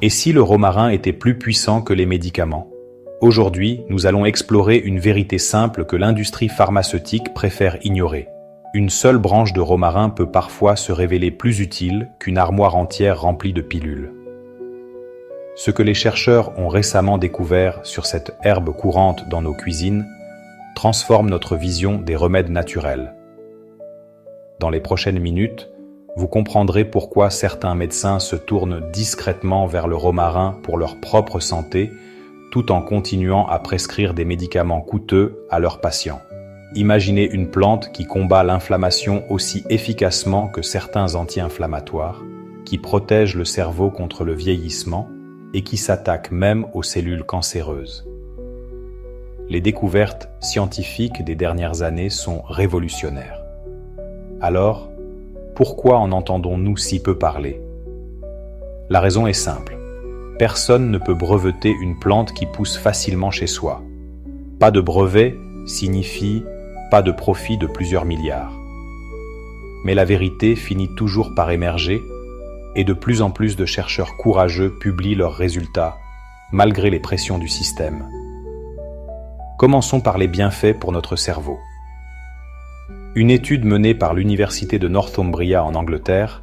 Et si le romarin était plus puissant que les médicaments? Aujourd'hui, nous allons explorer une vérité simple que l'industrie pharmaceutique préfère ignorer. Une seule branche de romarin peut parfois se révéler plus utile qu'une armoire entière remplie de pilules. Ce que les chercheurs ont récemment découvert sur cette herbe courante dans nos cuisines transforme notre vision des remèdes naturels. Dans les prochaines minutes, vous comprendrez pourquoi certains médecins se tournent discrètement vers le romarin pour leur propre santé, tout en continuant à prescrire des médicaments coûteux à leurs patients. Imaginez une plante qui combat l'inflammation aussi efficacement que certains anti-inflammatoires, qui protège le cerveau contre le vieillissement et qui s'attaque même aux cellules cancéreuses. Les découvertes scientifiques des dernières années sont révolutionnaires. Alors, pourquoi en entendons-nous si peu parler? La raison est simple. Personne ne peut breveter une plante qui pousse facilement chez soi. Pas de brevet signifie pas de profit de plusieurs milliards. Mais la vérité finit toujours par émerger et de plus en plus de chercheurs courageux publient leurs résultats, malgré les pressions du système. Commençons par les bienfaits pour notre cerveau. Une étude menée par l'université de Northumbria en Angleterre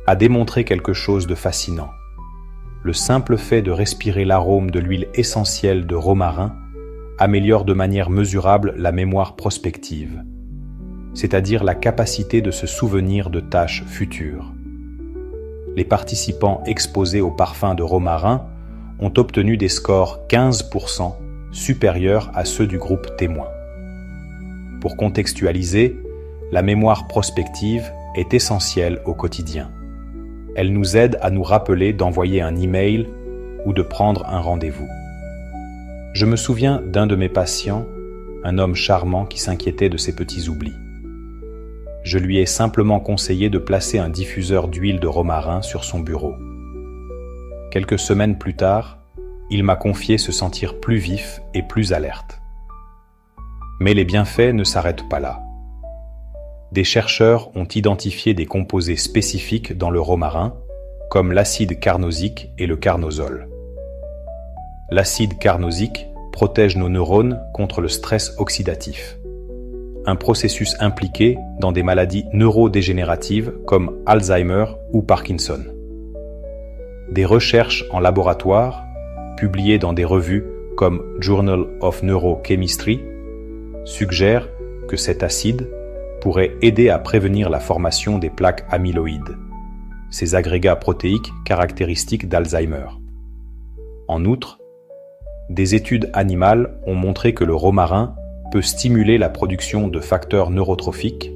a démontré quelque chose de fascinant. Le simple fait de respirer l'arôme de l'huile essentielle de romarin améliore de manière mesurable la mémoire prospective, c'est-à-dire la capacité de se souvenir de tâches futures. Les participants exposés au parfum de romarin ont obtenu des scores 15% supérieurs à ceux du groupe témoin. Pour contextualiser, la mémoire prospective est essentielle au quotidien. Elle nous aide à nous rappeler d'envoyer un email ou de prendre un rendez-vous. Je me souviens d'un de mes patients, un homme charmant qui s'inquiétait de ses petits oublis. Je lui ai simplement conseillé de placer un diffuseur d'huile de romarin sur son bureau. Quelques semaines plus tard, il m'a confié se sentir plus vif et plus alerte. Mais les bienfaits ne s'arrêtent pas là. Des chercheurs ont identifié des composés spécifiques dans le romarin, comme l'acide carnosique et le carnosol. L'acide carnosique protège nos neurones contre le stress oxydatif, un processus impliqué dans des maladies neurodégénératives comme Alzheimer ou Parkinson. Des recherches en laboratoire, publiées dans des revues comme Journal of Neurochemistry, suggèrent que cet acide pourrait aider à prévenir la formation des plaques amyloïdes, ces agrégats protéiques caractéristiques d'Alzheimer. En outre, des études animales ont montré que le romarin peut stimuler la production de facteurs neurotrophiques,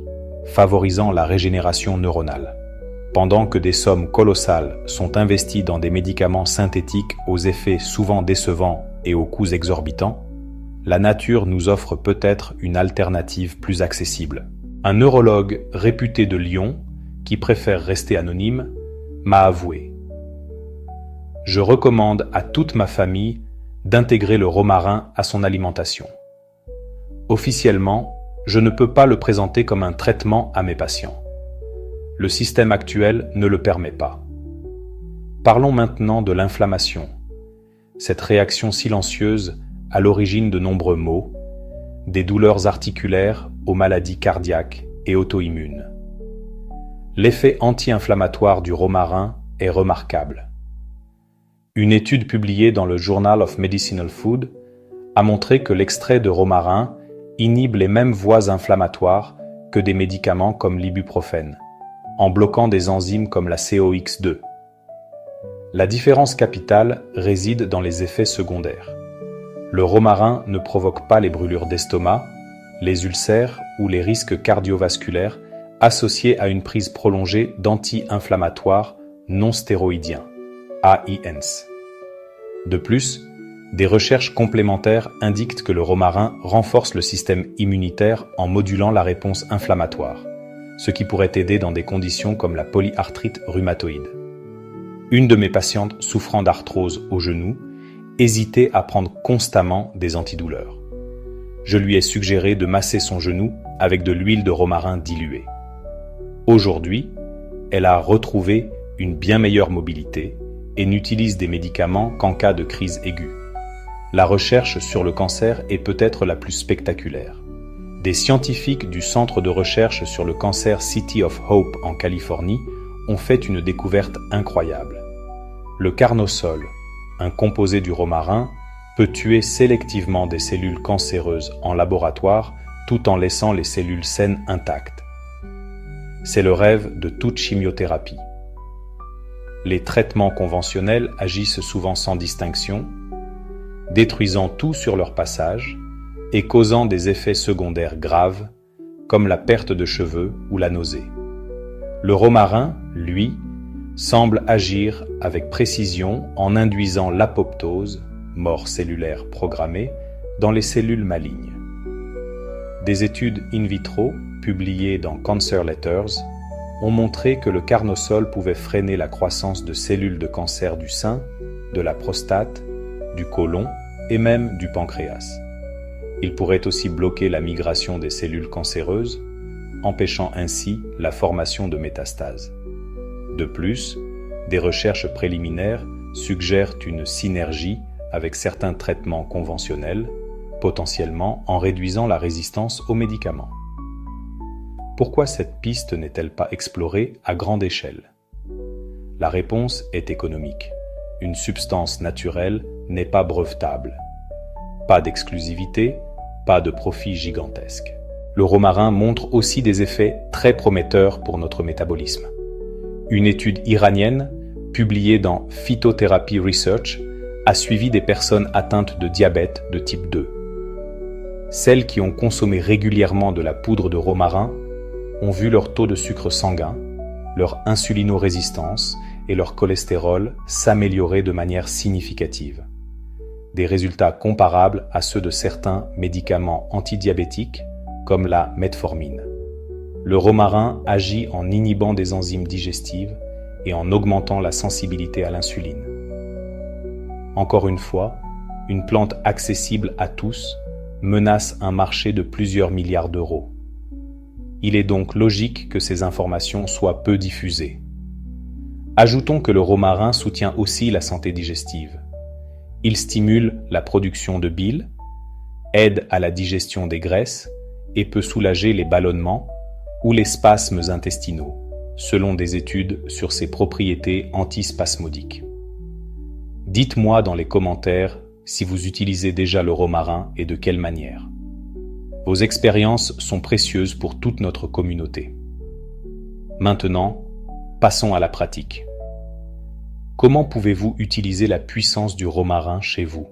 favorisant la régénération neuronale. Pendant que des sommes colossales sont investies dans des médicaments synthétiques aux effets souvent décevants et aux coûts exorbitants, la nature nous offre peut-être une alternative plus accessible. Un neurologue réputé de Lyon, qui préfère rester anonyme, m'a avoué: « Je recommande à toute ma famille d'intégrer le romarin à son alimentation. Officiellement, je ne peux pas le présenter comme un traitement à mes patients. Le système actuel ne le permet pas. Parlons maintenant de l'inflammation, cette réaction silencieuse à l'origine de nombreux maux, des douleurs articulaires aux maladies cardiaques et auto-immunes. L'effet anti-inflammatoire du romarin est remarquable. Une étude publiée dans le Journal of Medicinal Food a montré que l'extrait de romarin inhibe les mêmes voies inflammatoires que des médicaments comme l'ibuprofène, en bloquant des enzymes comme la COX-2. La différence capitale réside dans les effets secondaires. Le romarin ne provoque pas les brûlures d'estomac, les ulcères ou les risques cardiovasculaires associés à une prise prolongée d'anti-inflammatoires non stéroïdiens, AINs. De plus, des recherches complémentaires indiquent que le romarin renforce le système immunitaire en modulant la réponse inflammatoire, ce qui pourrait aider dans des conditions comme la polyarthrite rhumatoïde. Une de mes patientes souffrant d'arthrose au genou hésitait à prendre constamment des antidouleurs. Je lui ai suggéré de masser son genou avec de l'huile de romarin diluée. Aujourd'hui, elle a retrouvé une bien meilleure mobilité et n'utilise des médicaments qu'en cas de crise aiguë. La recherche sur le cancer est peut-être la plus spectaculaire. Des scientifiques du Centre de recherche sur le cancer City of Hope en Californie ont fait une découverte incroyable. Le carnosol, un composé du romarin, peut tuer sélectivement des cellules cancéreuses en laboratoire tout en laissant les cellules saines intactes. C'est le rêve de toute chimiothérapie. Les traitements conventionnels agissent souvent sans distinction, détruisant tout sur leur passage et causant des effets secondaires graves, comme la perte de cheveux ou la nausée. Le romarin, lui, semble agir avec précision en induisant l'apoptose, mort cellulaire programmée, dans les cellules malignes. Des études in vitro, publiées dans Cancer Letters, ont montré que le carnosol pouvait freiner la croissance de cellules de cancer du sein, de la prostate, du côlon et même du pancréas. Il pourrait aussi bloquer la migration des cellules cancéreuses, empêchant ainsi la formation de métastases. De plus, des recherches préliminaires suggèrent une synergie avec certains traitements conventionnels, potentiellement en réduisant la résistance aux médicaments. Pourquoi cette piste n'est-elle pas explorée à grande échelle? La réponse est économique. Une substance naturelle n'est pas brevetable. Pas d'exclusivité, pas de profit gigantesque. Le romarin montre aussi des effets très prometteurs pour notre métabolisme. Une étude iranienne, publiée dans Phytotherapy Research, a suivi des personnes atteintes de diabète de type 2. Celles qui ont consommé régulièrement de la poudre de romarin ont vu leur taux de sucre sanguin, leur insulinorésistance et leur cholestérol s'améliorer de manière significative. Des résultats comparables à ceux de certains médicaments antidiabétiques comme la metformine. Le romarin agit en inhibant des enzymes digestives et en augmentant la sensibilité à l'insuline. Encore une fois, une plante accessible à tous menace un marché de plusieurs milliards d'euros. Il est donc logique que ces informations soient peu diffusées. Ajoutons que le romarin soutient aussi la santé digestive. Il stimule la production de bile, aide à la digestion des graisses et peut soulager les ballonnements ou les spasmes intestinaux, selon des études sur ses propriétés antispasmodiques. Dites-moi dans les commentaires si vous utilisez déjà le romarin et de quelle manière. Vos expériences sont précieuses pour toute notre communauté. Maintenant, passons à la pratique. Comment pouvez-vous utiliser la puissance du romarin chez vous?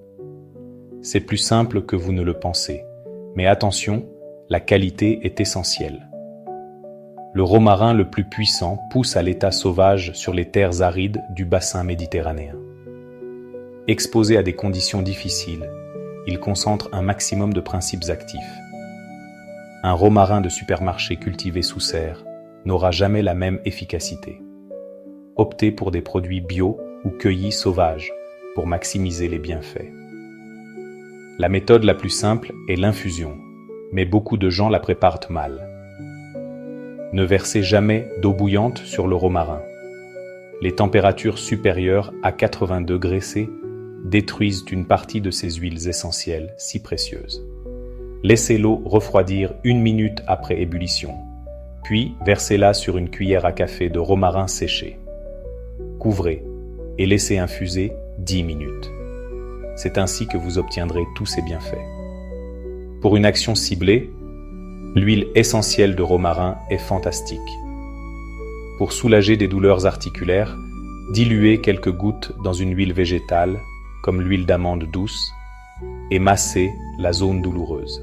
C'est plus simple que vous ne le pensez, mais attention, la qualité est essentielle. Le romarin le plus puissant pousse à l'état sauvage sur les terres arides du bassin méditerranéen. Exposé à des conditions difficiles, il concentre un maximum de principes actifs. Un romarin de supermarché cultivé sous serre n'aura jamais la même efficacité. Optez pour des produits bio ou cueillis sauvages pour maximiser les bienfaits. La méthode la plus simple est l'infusion, mais beaucoup de gens la préparent mal. Ne versez jamais d'eau bouillante sur le romarin. Les températures supérieures à 80 degrés C détruisent une partie de ces huiles essentielles si précieuses. Laissez l'eau refroidir 1 minute après ébullition, puis versez-la sur une cuillère à café de romarin séché. Couvrez et laissez infuser 10 minutes. C'est ainsi que vous obtiendrez tous ces bienfaits. Pour une action ciblée, l'huile essentielle de romarin est fantastique. Pour soulager des douleurs articulaires, diluez quelques gouttes dans une huile végétale, comme l'huile d'amande douce, et massez la zone douloureuse.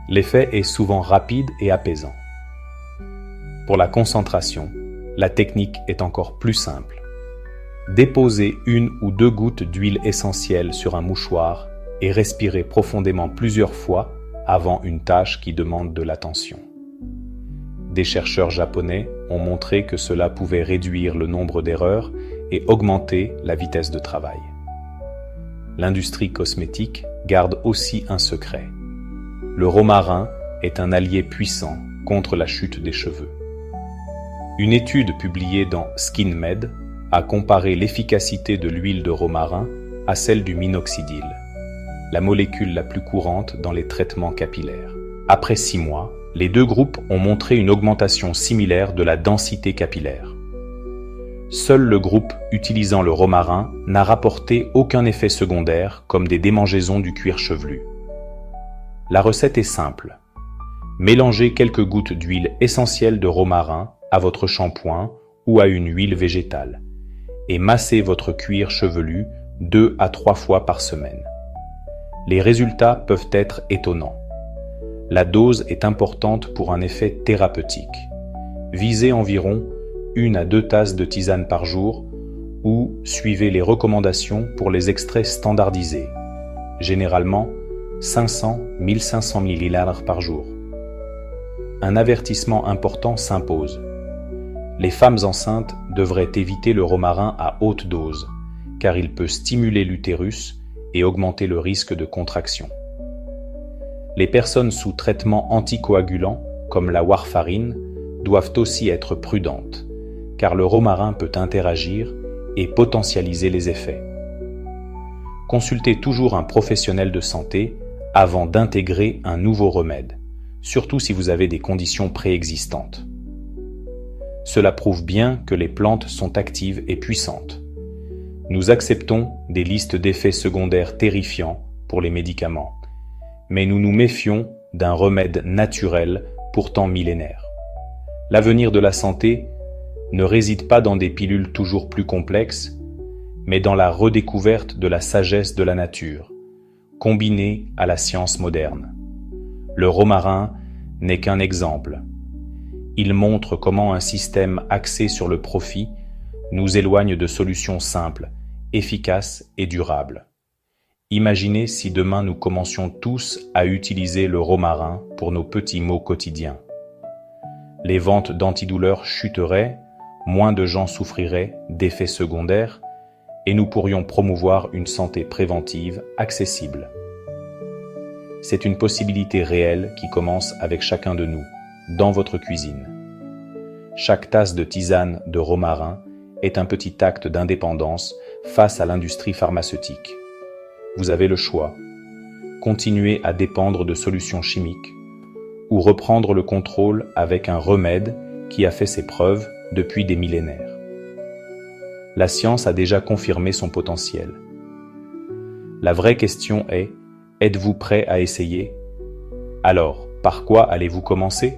L'effet est souvent rapide et apaisant. Pour la concentration, la technique est encore plus simple. Déposez 1 ou 2 gouttes d'huile essentielle sur un mouchoir et respirez profondément plusieurs fois avant une tâche qui demande de l'attention. Des chercheurs japonais ont montré que cela pouvait réduire le nombre d'erreurs et augmenter la vitesse de travail. L'industrie cosmétique garde aussi un secret. Le romarin est un allié puissant contre la chute des cheveux. Une étude publiée dans SkinMed à comparer l'efficacité de l'huile de romarin à celle du minoxidil, la molécule la plus courante dans les traitements capillaires. Après 6 mois, les deux groupes ont montré une augmentation similaire de la densité capillaire. Seul le groupe utilisant le romarin n'a rapporté aucun effet secondaire comme des démangeaisons du cuir chevelu. La recette est simple. Mélangez quelques gouttes d'huile essentielle de romarin à votre shampoing ou à une huile végétale et massez votre cuir chevelu 2 à 3 fois par semaine. Les résultats peuvent être étonnants. La dose est importante pour un effet thérapeutique. Visez environ 1 à 2 tasses de tisane par jour ou suivez les recommandations pour les extraits standardisés, généralement 500-1500 ml par jour. Un avertissement important s'impose. Les femmes enceintes devraient éviter le romarin à haute dose, car il peut stimuler l'utérus et augmenter le risque de contraction. Les personnes sous traitement anticoagulant, comme la warfarine, doivent aussi être prudentes, car le romarin peut interagir et potentialiser les effets. Consultez toujours un professionnel de santé avant d'intégrer un nouveau remède, surtout si vous avez des conditions préexistantes. Cela prouve bien que les plantes sont actives et puissantes. Nous acceptons des listes d'effets secondaires terrifiants pour les médicaments, mais nous nous méfions d'un remède naturel pourtant millénaire. L'avenir de la santé ne réside pas dans des pilules toujours plus complexes, mais dans la redécouverte de la sagesse de la nature, combinée à la science moderne. Le romarin n'est qu'un exemple. Il montre comment un système axé sur le profit nous éloigne de solutions simples, efficaces et durables. Imaginez si demain nous commencions tous à utiliser le romarin pour nos petits maux quotidiens. Les ventes d'antidouleurs chuteraient, moins de gens souffriraient d'effets secondaires et nous pourrions promouvoir une santé préventive accessible. C'est une possibilité réelle qui commence avec chacun de nous, dans votre cuisine. Chaque tasse de tisane de romarin est un petit acte d'indépendance face à l'industrie pharmaceutique. Vous avez le choix. Continuer à dépendre de solutions chimiques ou reprendre le contrôle avec un remède qui a fait ses preuves depuis des millénaires. La science a déjà confirmé son potentiel. La vraie question est, êtes-vous prêt à essayer? Alors, par quoi allez-vous commencer?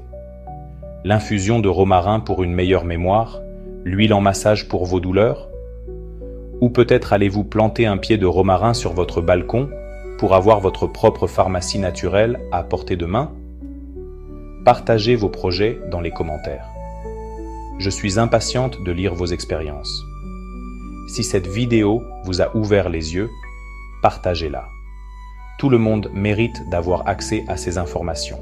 L'infusion de romarin pour une meilleure mémoire, l'huile en massage pour vos douleurs? Ou peut-être allez-vous planter un pied de romarin sur votre balcon pour avoir votre propre pharmacie naturelle à portée de main? Partagez vos projets dans les commentaires. Je suis impatiente de lire vos expériences. Si cette vidéo vous a ouvert les yeux, partagez-la. Tout le monde mérite d'avoir accès à ces informations.